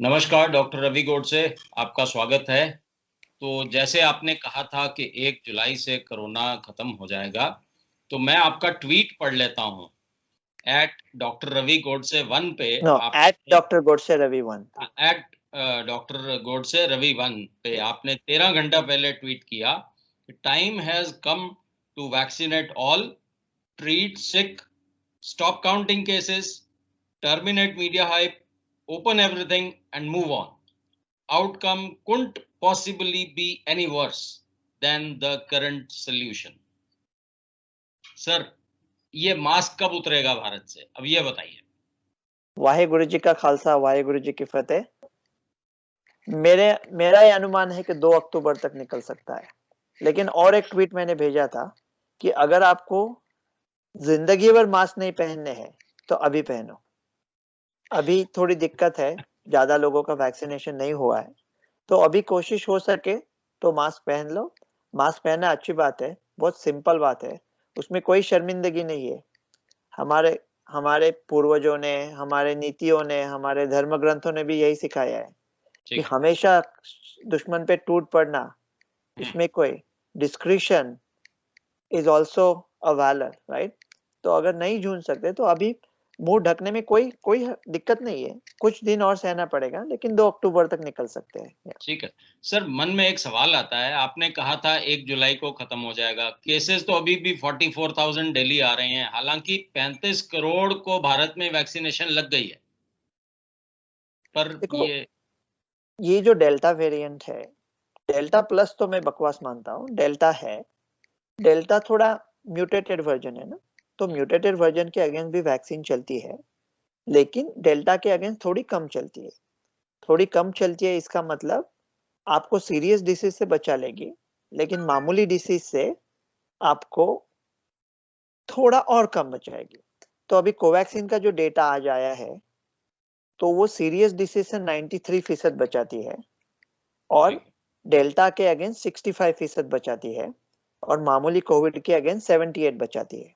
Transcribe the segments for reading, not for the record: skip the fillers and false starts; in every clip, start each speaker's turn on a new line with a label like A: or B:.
A: नमस्कार डॉक्टर रवि गोडसे, आपका स्वागत है। तो जैसे आपने कहा था कि 1 जुलाई से कोरोना खत्म हो जाएगा, तो मैं आपका ट्वीट पढ़ लेता हूँ। @डॉक्टर रवि गोडसे 1 पे
B: No, at
A: आपने
B: Dr. Godse Ravi 1.
A: @Doctor Godse Ravi 1 पे आपने 13 घंटा पहले ट्वीट किया, time has come to vaccinate all, treat sick, stop counting cases, terminate media hype, open everything and move on. Outcome couldn't possibly be any worse than the current solution. Sir, ये mask कब उतरेगा भारत से? अब ये बताइए।
B: वाहेगुरु जी का खालसा, वाहेगुरु जी की फतेह। मेरा ये अनुमान है कि 2 अक्टूबर तक निकल सकता है। लेकिन और एक ट्वीट मैंने भेजा था कि अगर आपको जिंदगी भर मास्क नहीं पहनने हैं तो अभी पहनो। अभी थोड़ी दिक्कत है, ज्यादा लोगों का वैक्सीनेशन नहीं हुआ है, तो अभी कोशिश हो सके तो मास्क पहन लो। मास्क पहनना अच्छी बात है, बहुत सिंपल बात है, उसमें कोई शर्मिंदगी नहीं है। हमारे हमारे पूर्वजों ने, हमारे नीतियों ने, हमारे धर्म ग्रंथों ने भी यही सिखाया है कि
A: ठीक है।
B: हमेशा दुश्मन पे टूट पड़ना, इसमें कोई discretion is also a valour, right. तो अगर नहीं झूठ सकते तो अभी मुंह ढकने में कोई कोई दिक्कत नहीं है। कुछ दिन और सहना पड़ेगा, लेकिन 2 अक्टूबर तक निकल सकते हैं।
A: ठीक है। सर, मन में एक सवाल आता है, आपने कहा था 1 जुलाई को खत्म हो जाएगा। केसेस तो अभी भी 44,000 डेली आ रहे हैं, हालांकि 35 करोड़ को भारत में वैक्सीनेशन लग गई है। पर
B: देखो,
A: ये
B: ये जो डेल्टा वेरिएंट है, डेल्टा प्लस तो मैं बकवास मानता हूँ, डेल्टा है। डेल्टा थोड़ा म्यूटेटेड वर्जन है ना, तो म्यूटेटेड वर्जन के अगेंस्ट भी वैक्सीन चलती है, लेकिन डेल्टा के अगेंस्ट थोड़ी कम चलती है। थोड़ी कम चलती है, इसका मतलब आपको सीरियस डिसीज से बचा लेगी, लेकिन मामूली डिसीज से आपको थोड़ा और कम बचाएगी। तो अभी कोवैक्सीन का जो डेटा आज आया है, तो वो सीरियस डिसीज से 93% बचाती है, और
A: ठीक
B: डेल्टा के अगेंस्ट 65% बचाती है, और मामूली कोविड के अगेंस्ट 78 बचाती है।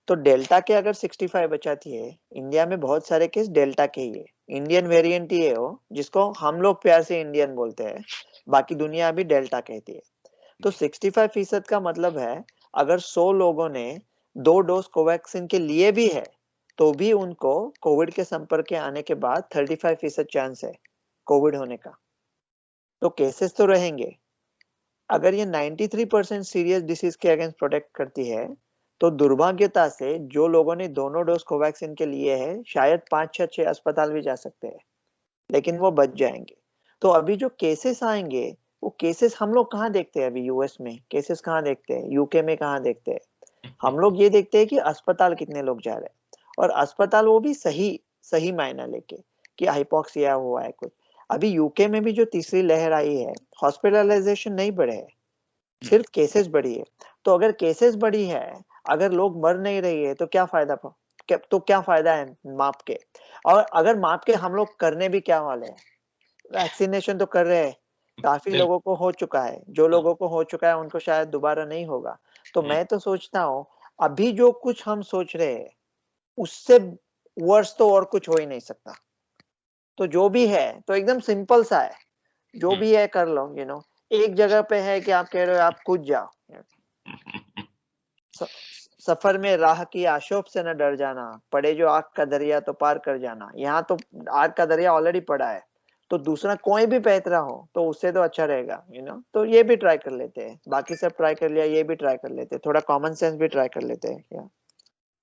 B: तो डेल्टा के अगर 65 बचाती है, इंडिया में बहुत सारे केस डेल्टा के ही है। इंडियन वेरिएंट ही है वो, जिसको हम लोग प्यार से इंडियन बोलते हैं, बाकी दुनिया अभी डेल्टा कहती है। तो 65% का मतलब है, अगर 100 लोगों ने 2 डोज कोवैक्सीन के लिए भी है, तो भी उनको कोविड के संपर्क के आने के बाद 35% चांस है कोविड होने का। तो केसेस तो रहेंगे। अगर ये 93% सीरियस डिसीज के अगेंस्ट प्रोटेक्ट करती है, तो दुर्भाग्यता से जो लोगों ने दोनों डोज कोवैक्सीन के लिए है, शायद 5 या 6 अस्पताल भी जा सकते हैं, लेकिन वो बच जाएंगे। तो अभी जो केसेस आएंगे, वो केसेस हम लोग कहाँ देखते हैं? अभी यूएस में केसेस कहाँ देखते हैं, यूके में कहाँ देखते हैं?
A: है।
B: हम लोग ये देखते हैं कि अस्पताल कितने लोग जा रहे हैं, और अस्पताल वो भी सही सही मायना लेके कि हाइपोक्सिया हुआ है कुछ। अभी यूके में भी जो तीसरी लहर आई है, हॉस्पिटलाइजेशन नहीं बढ़े है, सिर्फ केसेस बढ़ी है। तो अगर केसेस बढ़ी है, अगर लोग मर नहीं रही है, तो क्या फायदा? तो क्या फायदा है माप के? और अगर माप के हम लोग करने भी क्या वाले हैं? वैक्सीनेशन तो कर रहे हैं, काफी
A: बिल्कुल।
B: लोगों को हो चुका है, जो
A: हाँ।
B: लोगों को हो चुका है उनको शायद दोबारा नहीं होगा। तो
A: हम्म,
B: मैं तो सोचता हूँ, अभी जो कुछ हम सोच रहे हैं, उससे वर्ष तो और कुछ हो ही नहीं सकता। तो जो भी है तो एकदम सिंपल सा है, जो
A: हम्म।
B: भी है कर लो, एक जगह पे है कि आप कह रहे हो आप कूद जाओ। सफर में राह की आशोप से न डर जाना, पड़े जो आग का दरिया तो पार कर जाना। यहाँ तो आग का दरिया ऑलरेडी पड़ा है, तो दूसरा कोई भी बहत रहा हो तो उससे तो अच्छा रहेगा, तो ये भी ट्राई कर लेते हैं। बाकी सब ट्राई कर लिया, ये भी ट्राई कर लेते हैं, थोड़ा कॉमन सेंस भी ट्राई कर लेते हैं क्या।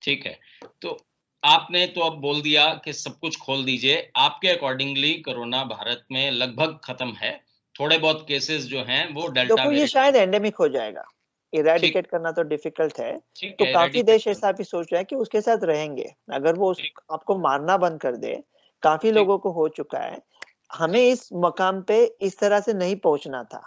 A: ठीक है। तो आपने तो अब बोल दिया कि सब कुछ खोल दीजिए। आपके अकॉर्डिंगली कोरोना भारत में लगभग खत्म है। थोड़े बहुत केसेस जो हैं वो डेल्टा
B: देखो, ये
A: वेरिएंट।
B: शायद एंडेमिक हो जाएगा,
A: ठीक।
B: इरेडिकेट करना तो डिफिकल्ट है।
A: ठीक
B: तो
A: है,
B: काफी
A: रेडिकेट
B: देश
A: कर।
B: ऐसा भी सोच रहे हैं कि उसके साथ रहेंगे, अगर वो
A: ठीक।
B: आपको मारना बंद कर दे। काफी
A: ठीक।
B: लोगों को हो चुका है, हमें
A: ठीक।
B: इस मकाम पे इस तरह से नहीं पहुंचना था,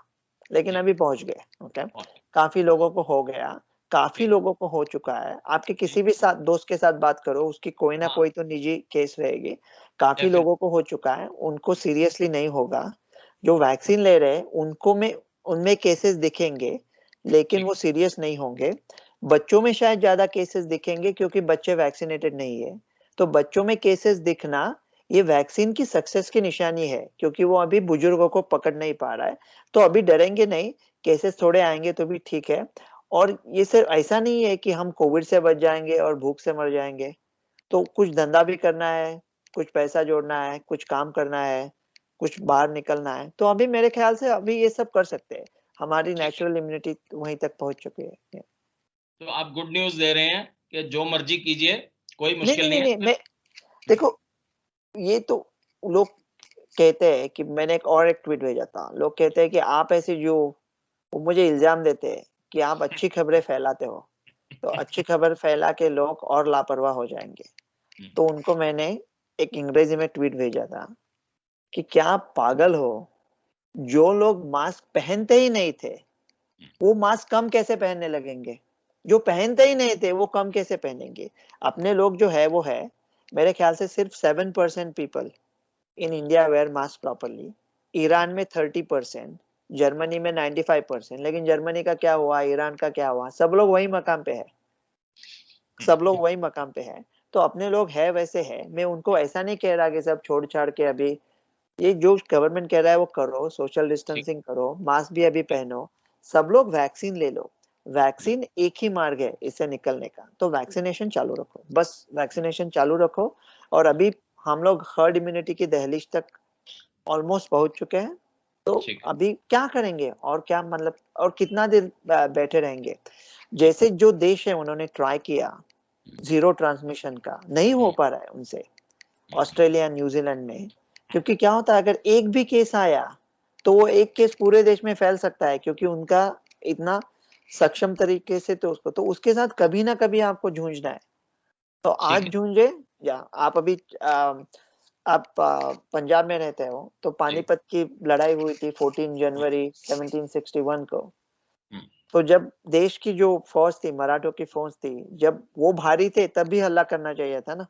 B: लेकिन
A: जी।
B: अभी पहुंच गए। Okay,
A: okay.
B: काफी लोगों को हो गया, काफी
A: ठीक।
B: लोगों को हो चुका है। आपके
A: ठीक।
B: किसी भी साथ दोस्त के साथ बात करो, उसकी कोई ना
A: हाँ।
B: कोई तो निजी केस रहेगी। काफी
A: डेफिनेट।
B: लोगों को हो चुका है, उनको सीरियसली नहीं होगा। जो वैक्सीन ले रहे हैं उनको में उनमें केसेस दिखेंगे, लेकिन
A: ठीक।
B: वो सीरियस नहीं होंगे। बच्चों में शायद ज्यादा केसेस दिखेंगे, क्योंकि बच्चे वैक्सीनेटेड नहीं है। तो बच्चों में केसेस दिखना ये वैक्सीन की सक्सेस की निशानी है, क्योंकि वो अभी बुजुर्गों को पकड़ नहीं पा रहा है। तो अभी डरेंगे नहीं, केसेस थोड़े आएंगे तो भी ठीक है। और ये सिर्फ ऐसा नहीं है कि हम कोविड से बच जाएंगे और भूख से मर जाएंगे। तो कुछ धंधा भी करना है, कुछ पैसा जोड़ना है, कुछ काम करना है, कुछ बाहर निकलना है, तो अभी मेरे ख्याल से अभी ये सब कर सकते हैं। हमारी
A: ठीक है।
B: नेचुरल इम्यूनिटी वहीं तक पहुंच चुकी है।
A: तो आप गुड न्यूज दे रहे हैं कि जो मर्जी कीजिए, कोई
B: नहीं
A: मुश्किल
B: नहीं
A: नहीं
B: नहीं
A: है।
B: नहीं, मैं देखो, ये तो लोग कहते हैं कि मैंने एक ट्वीट भेजा था, लोग कहते हैं कि आप ऐसे जो, वो मुझे इल्जाम देते हैं कि आप अच्छी खबरें फैलाते हो, तो अच्छी खबर फैला के लोग और लापरवाह हो जाएंगे। तो उनको मैंने एक अंग्रेजी में ट्वीट भेजा था कि क्या आप पागल हो, जो लोग मास्क पहनते ही नहीं थे वो मास्क कम कैसे पहनने लगेंगे, जो पहनते ही नहीं थे वो कम कैसे पहनेंगे। अपने लोग जो है वो है, मेरे ख्याल से सिर्फ 7% people in India wear mask properly, Iran में 30%, जर्मनी में 95%। लेकिन जर्मनी का क्या हुआ, ईरान का क्या हुआ, सब लोग वही मकाम पे है, सब लोग वही मकाम पे है। तो अपने लोग है वैसे है, मैं उनको ऐसा नहीं कह रहा कि सब छोड़ छाड़ के अभी ये जो गवर्नमेंट कह रहा है वो करो, सोशल
A: ठीक।
B: डिस्टेंसिंग करो, मास्क भी अभी पहनो, सब लोग वैक्सीन ले लो। वैक्सीन एक ही मार्ग है इससे निकलने का, तो वैक्सीनेशन चालू रखो, बस वैक्सीनेशन चालू रखो। और अभी हम लोग हर्ड इम्यूनिटी की दहलीज तक ऑलमोस्ट पहुंच चुके हैं। तो
A: ठीक
B: अभी क्या करेंगे और क्या मतलब, और कितना देर बैठे रहेंगे। जैसे जो देश है उन्होंने ट्राई किया जीरो ट्रांसमिशन का, नहीं हो पा रहा है उनसे, ऑस्ट्रेलिया न्यूजीलैंड में। क्योंकि क्या होता है, अगर एक भी केस आया तो वो एक केस पूरे देश में फैल सकता है, क्योंकि उनका इतना सक्षम तरीके से, तो उसको तो उसके साथ कभी ना कभी आपको जूझना है। तो आज
A: ठीक है।
B: जूझे, या आप अभी आप पंजाब में रहते हो, तो
A: जी।
B: पानीपत की लड़ाई हुई थी 14 जनवरी 1761 को।
A: हम्म,
B: तो जब देश की जो फौज थी, मराठों की फौज थी, जब वो भारी थे तब भी हल्ला करना चाहिए था ना।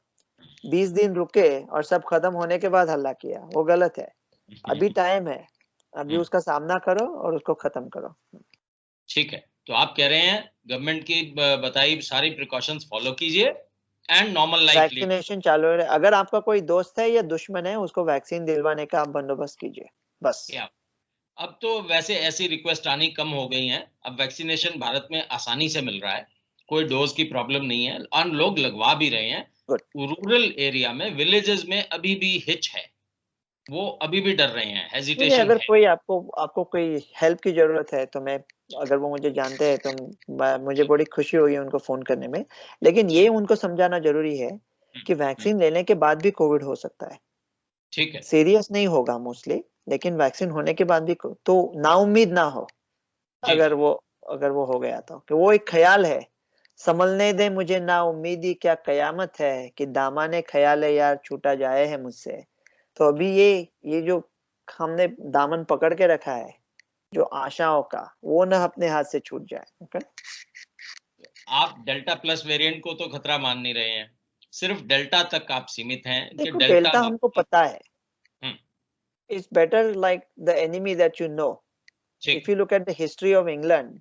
B: 20 दिन रुके और सब खत्म होने के बाद हल्ला किया, वो गलत है। अभी टाइम है, अभी
A: हम्म,
B: उसका सामना करो और उसको खत्म करो।
A: ठीक है। तो आप कह रहे हैं गवर्नमेंट की बताई सारी प्रिकॉशंस फॉलो कीजिए and normal life lead.
B: Vaccination चालू है, अगर आपका कोई दोस्त है या दुश्मन है उसको वैक्सीन दिलवाने का आप बंदोबस्त कीजिए, बस।
A: क्या अब तो वैसे ऐसी रिक्वेस्ट आनी कम हो गई हैं। अब वैक्सीनेशन भारत में आसानी से मिल रहा है, कोई डोज की प्रॉब्लम नहीं है और लोग लगवा भी रहे हैं।
B: गुड।
A: रूरल एरिया में, विलेजेस में अभी भी हिच है, वो अभी भी डर रहे हैं,
B: नहीं नहीं,
A: हेजिटेशन
B: अगर
A: है।
B: कोई आपको आपको कोई हेल्प की जरूरत है तो मैं, अगर वो मुझे जानते हैं तो मुझे
A: ठीक।
B: बड़ी खुशी होगी उनको फोन करने में। लेकिन ये
A: ठीक।
B: उनको समझाना जरूरी है
A: हम्म,
B: कि
A: हम्म,
B: वैक्सीन लेने के बाद भी कोविड हो सकता है।
A: ठीक है।
B: सीरियस नहीं होगा मोस्टली, लेकिन वैक्सीन होने के बाद भी तो नाउम्मीद ना हो।
A: जी
B: अगर
A: जी।
B: वो अगर वो हो गया तो, कि वो एक ख्याल है, संभलने दे मुझे ना उम्मीदी क्या कयामत है, कि दामाने ख्याल है यार छूटा जाए है मुझसे। तो अभी ये जो हमने दामन पकड़ के रखा है, जो आशाओं का, वो ना अपने हाथ से छूट जाए। ओके।
A: आप डेल्टा प्लस वेरिएंट को तो खतरा मान नहीं रहे हैं, सिर्फ डेल्टा तक आप सीमित हैं कि
B: देखो,
A: डेल्टा
B: डेल्टा हमको
A: बाकी।
B: पता है,
A: hmm,
B: it's better like the enemy that you know.
A: ठीक।
B: If you look at the history of England,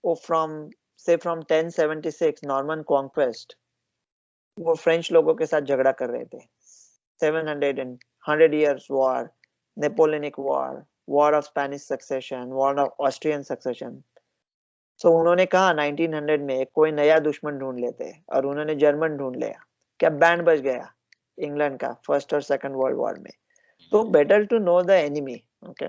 B: वो फ्रॉम 1076 नॉर्मन कॉन्क्वेस्ट, वो फ्रेंच लोगों के साथ झगड़ा कर रहे थे। 700 and 100 years war, Napoleonic war, war of Spanish succession, war of Austrian succession. So उन्होंने कहा 1900 में कोई नया दुश्मन ढूंढ लेते हैं, और उन्होंने जर्मन ढूंढ लिया। क्या बैंड बज गया इंग्लैंड का फर्स्ट और सेकंड वर्ल्ड वॉर में। तो better to know the enemy. Okay.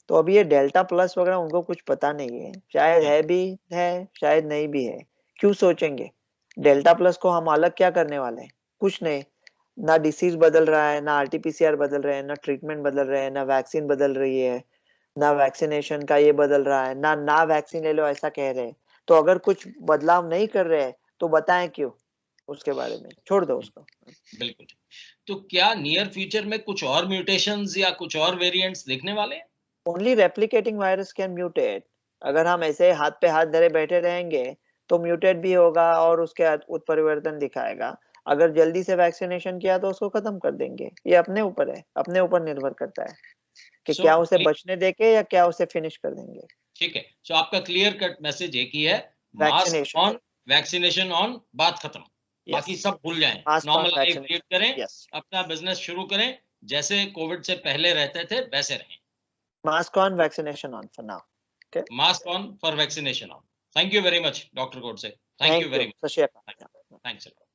B: तो अभी ये डेल्टा प्लस वगैरह उनको कुछ पता नहीं है, शायद
A: हम्म,
B: है भी है, शायद नहीं भी है। क्यों सोचेंगे, डेल्टा प्लस को हम अलग क्या करने वाले हैं, कुछ नहीं। ना डिसीज बदल रहा है, ना आरटीपीसीआर बदल रहे हैं, ना ट्रीटमेंट बदल रहे हैं, ना वैक्सीन बदल रही है, ना वैक्सीनेशन का ये बदल रहा है, ना वैक्सीन ले लो ऐसा कह रहे हैं। तो अगर कुछ बदलाव नहीं कर रहे हैं तो बताएं क्यों, उसके बारे में छोड़ दो उसको।
A: बिल्कुल। तो क्या नियर फ्यूचर में कुछ और म्यूटेशंस या कुछ और वेरिएंट्स देखने वाले हैं?
B: Only replicating virus can mutate. अगर हम ऐसे हाथ पे हाथ धरे बैठे रहेंगे तो म्यूटेट भी होगा और उसके उत्परिवर्तन दिखाएगा। अगर जल्दी से वैक्सीनेशन किया तो उसको खत्म कर देंगे। ये अपने ऊपर है, अपने ऊपर निर्भर करता है कि
A: सो
B: क्या उसे बचने देके या क्या उसे फिनिश कर देंगे।
A: ठीक है, सो आपका क्लियर कट मैसेज एक ही है, mask
B: vaccination.
A: On, vaccination on, बात खत्म। बाकी सब भूल जाएं,
B: Mask on
A: normal life
B: vaccination.
A: Lead करें,
B: Yes.
A: अपना बिजनेस शुरू करें, जैसे कोविड से पहले रहते थे वैसे रहें.
B: Mask on, vaccination on for now. Okay.
A: Mask on for vaccination on. Thank you very much, Dr. Godse. Thank you very much.
B: Sat Shri Akal.
A: Thanks a lot.